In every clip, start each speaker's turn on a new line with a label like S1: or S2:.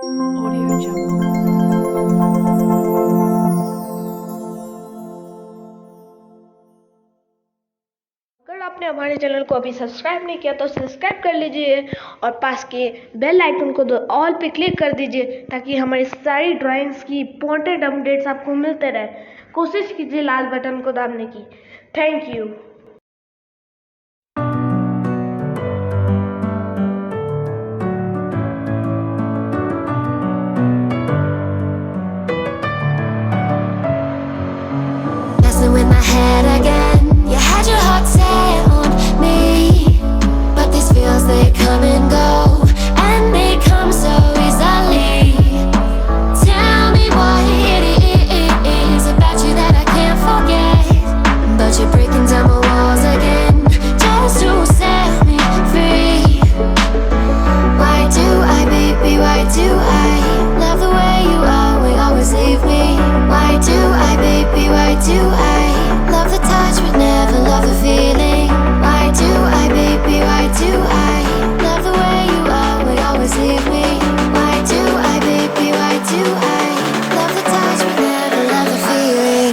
S1: Audio Jungle.
S2: अगर आपने हमारे चैनल को अभी सब्सक्राइब नहीं किया तो सब्सक्राइब कर लीजिए और पास के बेल आइकन को ऑल पे क्लिक कर दीजिए ताकि हमारी सारी ड्राइंग्स की इंपॉर्टेंट अपडेट्स आपको मिलते रहे। कोशिश कीजिए लाल बटन को दबाने की। Thank you.
S3: Messing with my head again. You had your heart set on me, but these feels they come and go, and they come so easily. Tell me what it is about you that I can't forget, but you're breaking down my walls again just to set me free. Why do I, baby, why do I love the way you always leave me? Why do I, baby, why do I love the touch but never love the feeling? Why do I, baby, why do I love the way you always leave me? Why do I, baby, why do I love the touch but never love the feeling?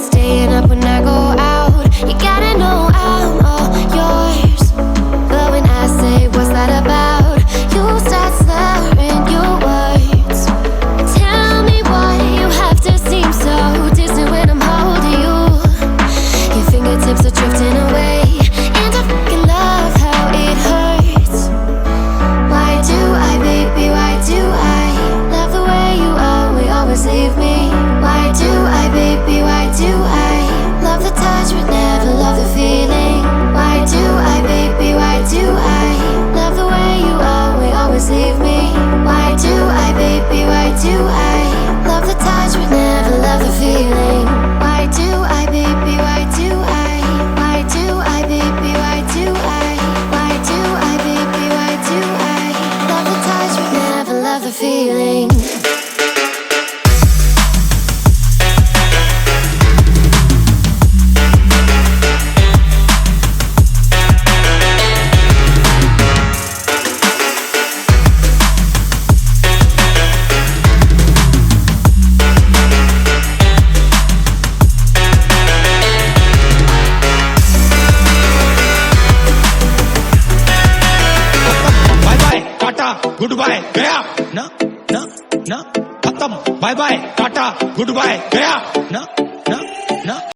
S3: Staying up when I go out, you gotta know I'm all yours. But when I say what's that about, you start slurring your words. Tell me why you have to seem so distant when I'm holding you. Your fingertips are drifting away, and I fucking love how it hurts. Why do I, baby, why do I love the way you always leave me? Why do I, baby, why do I love the touch but never love the feeling? Why do I, baby, why do I love the way you always leave me? Why do I, baby, why do I love the touch but never love the feeling? Why do I, baby, why do I? Why do I, baby, why do I? Why do I, baby, why do I love the touch but never love the feeling?
S4: Goodbye गया ना ना ना खत्म bye bye tata goodbye गया ना